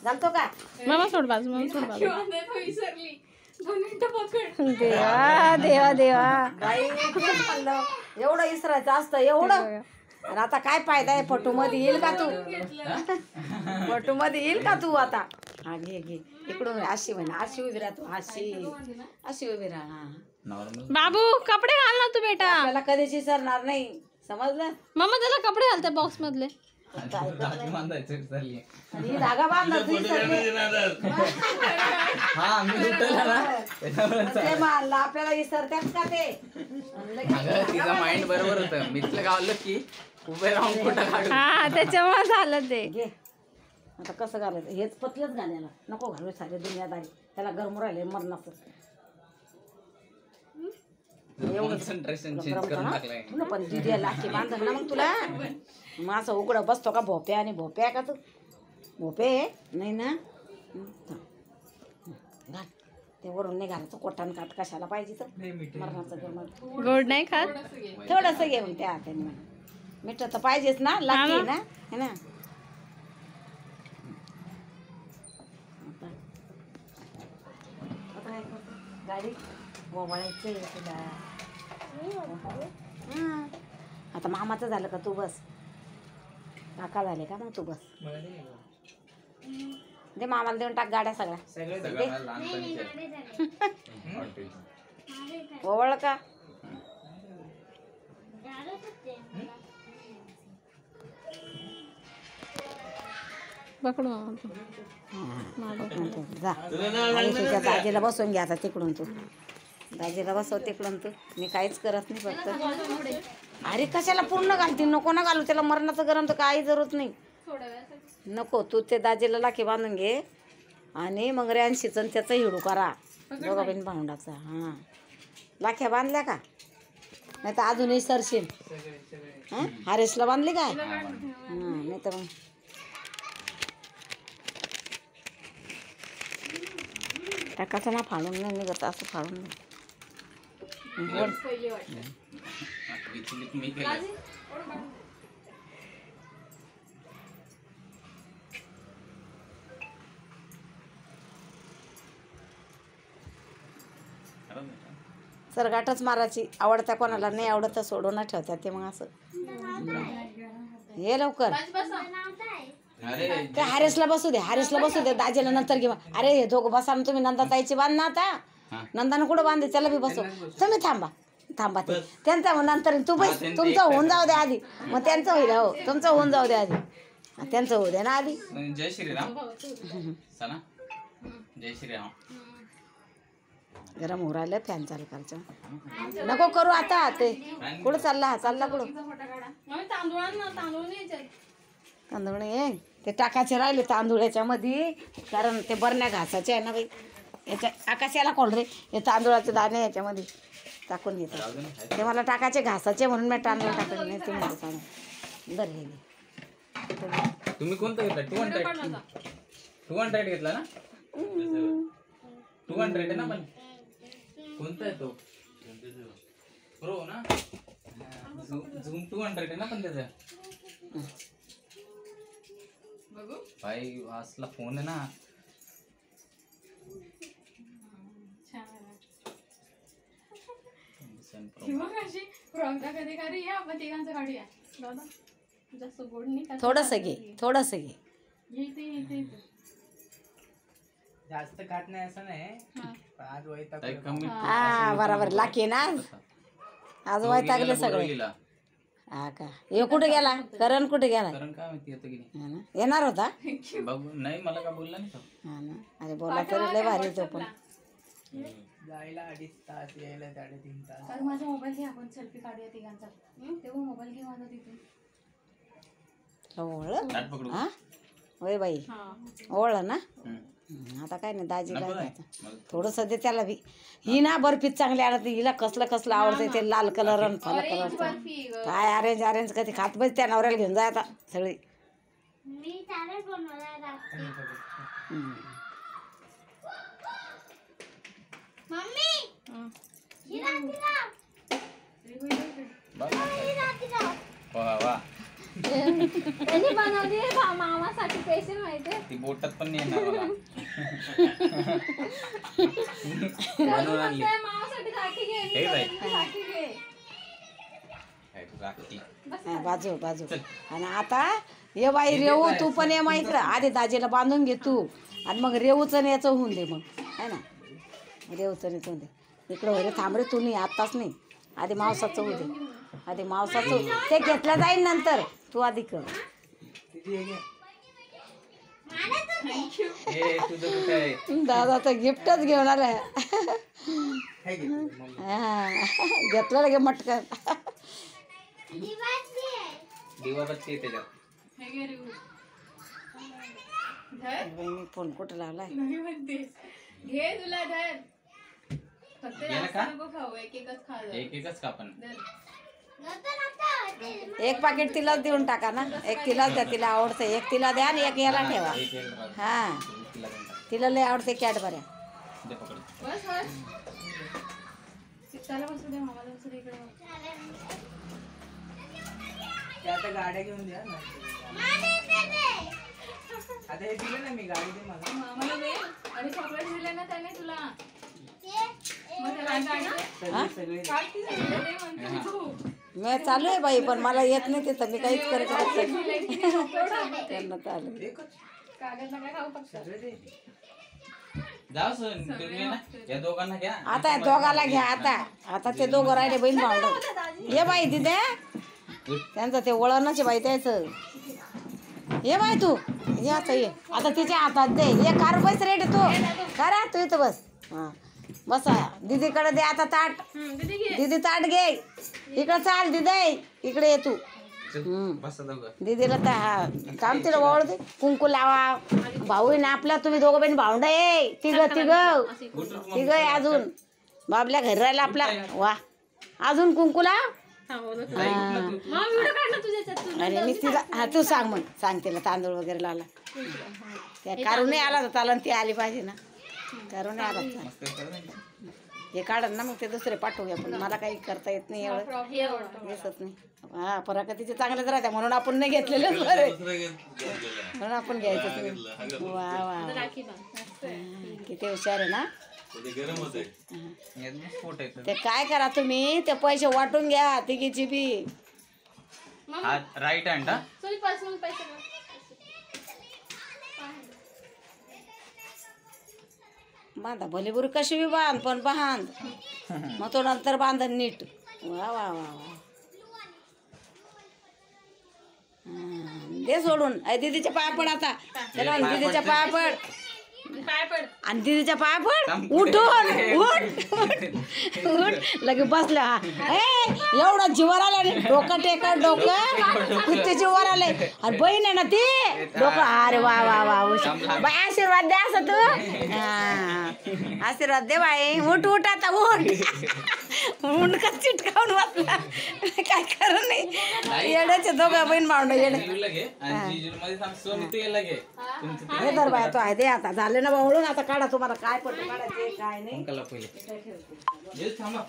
घालतो का मामा सोड बाजू, मामा सोड बाजू. विसरली देवा देवा देवा. बाई किती खाल्लं. एवढं इसरायचं असतं एवढं. आणि आता काय फायदा आहे फोटो मध्ये येईल का तू फोटो मध्ये येईल का तू आता हा घे घे इकडून अशी म्हणा अशी उभी राहा तू अशी उभी राहा हा. बाबू कपडे घाल ना तू बेटा. आपल्याला कधीच विसरणार नाही समजलं मामा त्याला कपडे घालते बॉक्स मधले. आणि ही धागा बांधा तू विसरली. ते मारलं आपल्याला विसरतात का ते तिचा माइंड बरोबर होतं मी तिला गावलं की उभे राहून कुठं काढू. हा त्याच्यामुळे झालं ते. घे आता कसं घालायचं हेच पतलंच घालायला नको घालू सारे दुनियादारी त्याला गरम राहिले मरणाचं कॉन्सन्ट्रेशन चेंज करून टाकलंय. तुला पण दिदी लाखी बांधल ना मग तुला मग असं उघडं बसतो का भोप्या आणि भोप्या का तू भोपे नाही ना घाल ते वरून नाही घालायचं कोटान काट कशाला पाहिजे तर मरणाचं गरम गोड नाही खात. थोडंसं घे मग त्या हाताने मीठ तर पाहिजेच ना लाखी ना है ना गाडी वळायचं तुला आता मामाचं झालं का तू बस काका झाले का मग तू बस दे मामाला देऊन टाक गाड्या सगळ्या ओवळ का पकडू मामा तू. जा आणि तुझ्या दाजीला बसवून घ्या आता तिकडून तू दाजीला बसव तिकडून तू मी काहीच करत नाही फक्त अरे कशाला पूर्ण घालते नको ना घालू त्याला मरणाचं गरम तर काही जरूरत नाही नको तू ते दाजीला लाखी बांधून घे आणि मग रॅन्शीचं आणि त्याचं हिडू करा दोघा बहीण भाऊंडाचा हां लाख्या बांधल्या का नाही तर अजूनही सरशील हां हारेसला बांधली काय हां नाही तर मग टाकाचं ना फाडून नाही निघत असं फाडून नाही मी केलं. सरगाटच मारायची आवडत्या कोणाला नाही आवडत तर सोडून ठेवतात ते मग असं हे लवकर ते हारेसला बसू दे दाजीला नंतर घेऊ अरे हे दोघं बसा ना तुम्ही नंदाताईची बांध ना आता नंदानं कुठं बांधे त्याला बी बसव तुम्ही थांबा ते त्यांचा मग नंतर तू बस तुमचं होऊन जाऊ दे आधी मग त्यांचं होईल हो तुमचं होऊन जाऊ दे आधी त्यांचं होऊ दे ना आधी जय श्रीराम सना जय श्रीराम गरम होऊ राहिलं फॅन चालू करायचं नको करू आता ते कुठं चालला कुठं तांदूळ ये ते टाकायचे राहिले तांदूळाच्या मध्ये कारण ते बरण्या घासाचे आहे ना बाई याच्या आकाशाला कोण रे हे तांदूळाचे दाणे याच्यामध्ये टाकून घेतात ते मला टाकायचे घासाचे म्हणून मी तांदूळ टाकले नाही ते मला सांग बरं तुम्ही कोणतं घेतला 200 घेतला ना 200 आहे ना पण कोणता आहे तो प्रो ना झूम 200 आहे ना पण त्याचा भाई असला फोन आहे ना थोडस घे जास्त खात नाही असं नाही आज वैताग हा बरोबर लाकी ना आज वैतागले सगळे हा का हे कुठे गेला करण कुठे गेला काय माहिती येतं की नाही येणार होता बघू नाही मला काय बोलला नाही तो. हा ना अरे बोला तरी लय भारी तो पण जायला 2.5 तास यायला 3.5 तास तर माझा मोबाईल घे आपण सेल्फी काढूया तिघांचा तेव्हा मोबाईल घे माझा तिथे ताट पकडू हा होय बाई ओळलं ना आता काय नाही दाजी काय थोडंसं दे त्याला बी ही ना बर्फीत चांगली आणत हिला कसलं आवडतं ते लाल कलर आणि फल कलरचं काय अरेंज कधी खात बस त्या नवऱ्याला घेऊन जाय आता सगळी वा त्यांनी बनवली मामासाठी स्पेशल माहितीये. ती बोटात पण नाही येणार मला. बनवून आणली. ते मामासाठी राखी घे. हे बाई. राखी घे. काय राखी. हा, बाजू बाजू. आणि आता ये बाई रेवू तू पण ये माहिती आधी दाजीला बांधून घे तू आणि मग रेवूचं याचं होऊन दे मग है ना. रेवूचं याचं होऊन दे. इकडं वगैरे थांब रे तू नाही आत्ताच नाही. आधी मावसाचं होऊ दे. आधी मावसाचं ते घेतलं जाईल नंतर तू आधी कर. हे तुझं कुठं आहे? दादा तर गिफ्टच घेऊन आलाय. हा घेतलं लगे मटकन. दिवाबत्ती आहे त्याच्यात. मी फोन कुठं लावलाय. घे तुला धर. फक्त गेलं जास्त का? नको खाऊ, एक एकच खा जरा. एक एकच का पण. धर. एक पाकिट तिलाच देऊन टाका ना. एक तिलाच द्या तिला आवडतं. एक तिला द्या आणि एक याला ठेवा. एक एक राहू. हा तिला पण टाक. तिला लय आवडते कॅडबऱ्या. दे पकड. बस बस. त्याला बसू दे, मामाला बसू दे इकडे. ते आता गाड्या घेऊन द्या ना. आता हे दिलं ना मी गाडी दे मला. मामाला दे आणि चॉकलेट दिले ना त्याने तुला. मग त्याला गाडी दे. सगळे काढ ती सगळं दे म्हणते तू. मी चालू आहे बाई पण मला येत नाही तिथं मी काहीच करत नाही. दिले की नाही चॉकलेट? त्यांना चालू. कागद नका खाऊ फक्त. सगळे दे. जाऊ सर तुम्ही ना या दोघांना घ्या. आता या दोघाला घ्या. आता ते दोघं राहिले बहीण भावंड. ये बाई तिथे त्यांचं ते वळणच बाई त्याचं. ये बाई तू ये आता ये. आता तिच्या हातात दे. ये कार बस रेट तू करा तू इथं बस. हा बसा दीदीकडे दे आता ताट. दीदी ताट घे. इकडं चाल दिदे इकडे ये तू. बसा दोघं. दीदीला तर हा काम तिला ओळख दे. कुंकू लावा. भाऊ आहे ना आपला. तुम्ही दोघं बहीण भावंड आहे. तिघ आहे अजून. बाबल्या घरी राहिला आपला. वा अजून कुंकू लाव. अरे मी तिला हा तू सांग मग सांग तिला तांदूळ वगैरे लावला. त्या काढून नाही आला तर चालन. ती आली पाहिजे ना. काढून नाही आला तर मस्त करू ना. हे काढन ना मग ते दुसरे पाठवूया. पण मला काही करता येत नाही एवढं. दिसत नाही. हा पराकतीचे चांगलेच राहते म्हणून आपण नाही घेतलेलेच बरे. म्हणून आपण घ्यायचंच नाही. वा वा किती हुशार आहे ना. यात मस्त फोटो आहे. ते काय करा तुम्ही ते पैसे वाटून घ्या तिघीची बी. हा राईट हँड हा. बांधा भली बुरी कशी बी बांध पण बांध. मग तो नंतर बांधन नीट. वा वा वा वा. दे सोडून. दीदीच्या पाया पड आता. चला दीदीच्या पाया पड. आणि दीदीच्या पाया पड. उठून उठ लगे बसल्या. एवढा जीवर आला रे. डोकं टेका डोकं किती जीवर आले. आणि बहीण आहे ना ती डोकं. अरे वा वा वा बाई आशीर्वाद द्या असं तू. हा आशीर्वाद दे बाई. उठ उठ आता उठ. मुंडका चिटकावून बसला. काय करू नाही. येड्याचे दोघं बहीण भावंड येडे. हे तर बाय तो आहे दे आता. झाले ना बावळून आता काढा. तुम्हाला काय पडलं काढायचे काय नाही. पहिले थांबा.